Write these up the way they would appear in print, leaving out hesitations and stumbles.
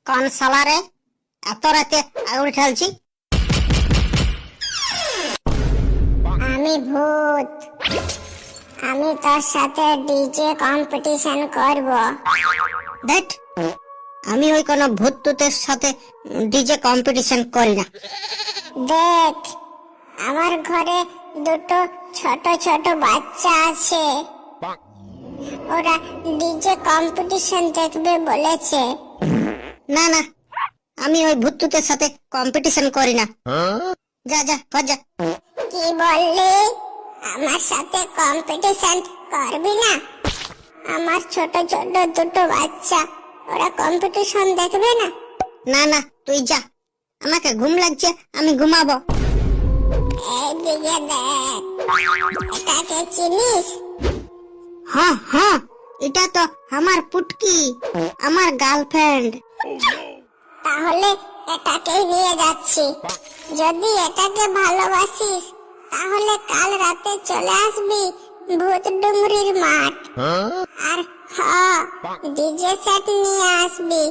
কোন সালারে এত রাতে আগুন ঠেলছি? আমি ভূত। আমি তোর সাথে ডিজে কম্পিটিশন করব। দেখ, আমি ওই কোন ভূত টুতের সাথে ডিজে কম্পিটিশন করি না। দেখ, আমার ঘরে দুটো ছোট ছোট বাচ্চা আছে, ওরা ডিজে কম্পিটিশন দেখবে বলেছে। না না, আমি ওই ভূত টুতের সাথে কম্পিটিশন করি না। যা যা ঘর যা। কি বললি? আমার সাথে কম্পিটিশন করবি না? আমার ছোট ছোট দুটো বাচ্চা, ওরা কম্পিটিশন দেখবে না? না না, তুই যা, আমাকে ঘুম লাগছে, আমি ঘুমাবো। এইদিকে দেখ, এটাকে চিনিস? হ্যাঁ হ্যাঁ, এটা তো আমার পুটকি, আমার গার্লফ্রেন্ড। তাহলে এটাকেই নিয়ে যাচ্ছি। যদি এটাকে ভালোবাসিস তাহলে কাল রাতে চলে আসবি ভূত ডুংরির মাঠ। আর ডিজে সেট নিয়ে আসবি,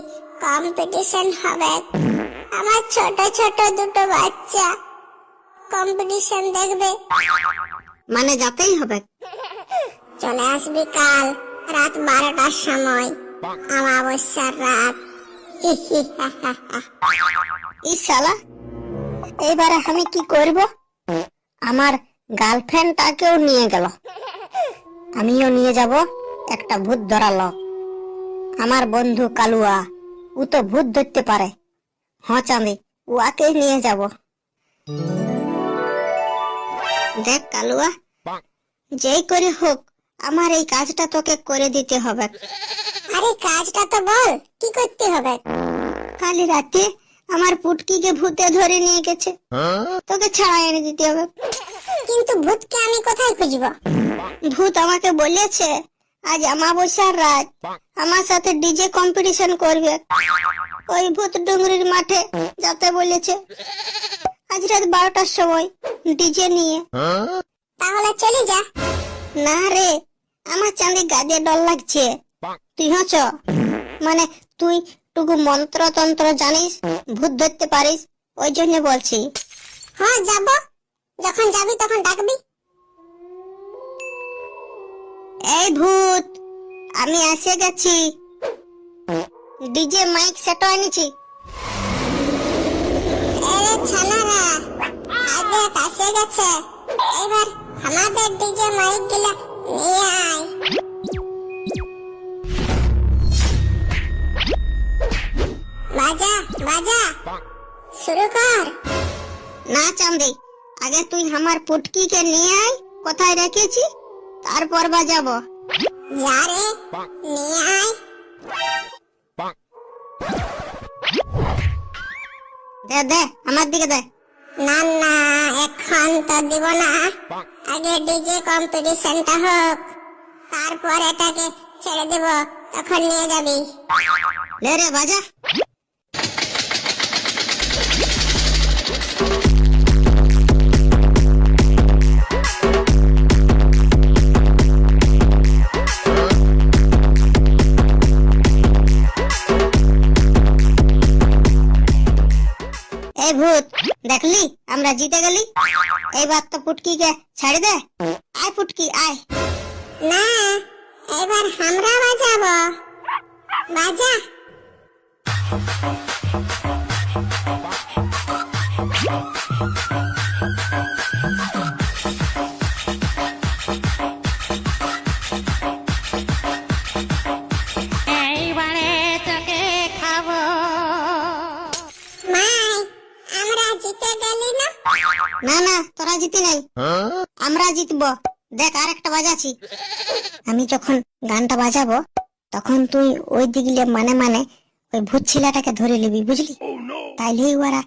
কম্পিটিশন হবে। আমার ছোট ছোট দুটো বাচ্চা কম্পিটিশন দেখবে। মানে যেতেই হবে? চলে আসবি কাল রাত 12টার সময়, অমাবস্যার রাত। এই শালা, এবারে আমি কি করব? আমার গার্লফ্রেন্ডটাকেও নিয়ে গেল, আমিও নিয়ে যাব একটা ভূত ধরালো। আমার বন্ধু কালুয়া, ও তো ভূত ধরতে পারে। হ্যাঁ চাঁদি, ওয়াকেই নিয়ে যাব। দেখ কালুয়া, যেই করে হোক আমার এই কাজটা তোকে করে দিতে হবে। আরে কাজটা তো বল, কি করতে হবে? কাল রাতে আমার পুটকিকে ভূতে ধরে নিয়ে গেছে, তোকে ছাড়া এনে দিতে হবে। কিন্তু ভূতকে আমি কোথায় খুঁজবো? ভূত আমাকে বলেছে আজ অমাবস্যার রাত আমার সাথে ডিজে কম্পিটিশন করবে, ওই ভূত ডুংরির মাঠে যেতে বলেছে আজ রাত 12টার সময় ডিজে নিয়ে। তাহলে চলে যা। না রে, আমার চাঁদি গাজে ডর লাগছে। তুই হচ্ছ, মানে তুই টুকু মন্ত্র তন্ত্র জানিস, ভূত ধরতে পারিস, ওই জন্য বলছি। হ্যাঁ যাব, যখন যাবি তখন ডাকবি। এই ভূত, আমি এসে গেছি, ডিজে মাইক সেটও এনেছি। আরে ছানারা, আগে কাছে গেছে, এবার আমাদের ডিজে মাইক গুলা নিয়ে আয়। বাজা বাজা, শুরু কর। না চাঁদি, আগে তুই আমার পুটকিকে নিয়ে আয়, কোথায় রেখেছি, তারপর বাজাবো। যা রে, নিয়ে আয়। দে দে, আমার দিকে দে। না না, এখন তো দিব না, আগে ডিজে কম্পিটিশনটা হোক, তারপর এটাকে ছেড়ে দেব, তখন নিয়ে যাবি। লে রে বাজা। এই ভূত, দেখলি আমরা জিতে গেলি, এইবার তো পুটকিকে ছাড়ি দে। আয় পুটকি আয়। না, এবার আমরা বাজাবো, বাজা। এইবারে তোকে খাবো। মাই, আমরা জিতে গেলি না? না না, তোরা জিতি নাই, আমরা জিতবো। দেখ আর একটা বাজাচ্ছি। আমি যখন গানটা বাজাবো তখন তুই ওই দিকে মানে মানে ওই ভূত ছেলেটাকে ধরে নিবি, বুঝলি? তাইলেই ওরা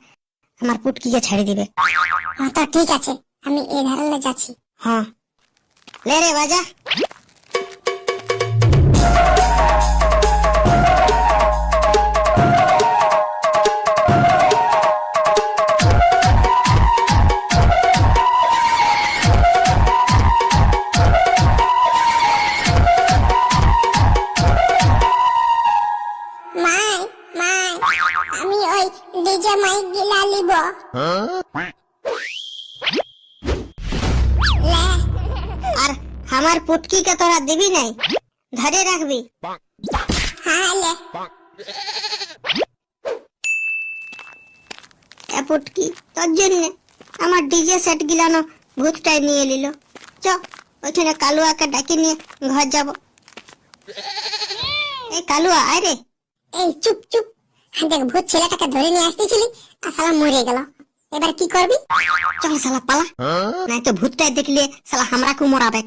আমার পুটকিকে ছেড়ে দিবে। হ্যাঁ তো ঠিক আছে, আমি এই ধারে যাচ্ছি। হ্যাঁ, লে রে বাজা। মাই, লে, আর আমার পুটকিকে তোরা দিবি নাই, ধরে রাখবি। হ্যাঁ লে। এ পুটকি, তোর জন্য আমার ডিজে সেট গিলানো ভূতটাই নিয়ে নিল। চ, ওইখানে কালুয়াকে ডাকি নিয়ে ঘর যাব। এই কালুয়া, আয় রে। এই চুপ চুপ, দেখ ভূত ছেলেটাকে ধরে নিয়ে আসতেছিলি আর শালা মরে গেল। এবার কি করবি? চল শালা পালা, নাই তো ভূতটাই দেখলে শালা হামরাকে মরাবে।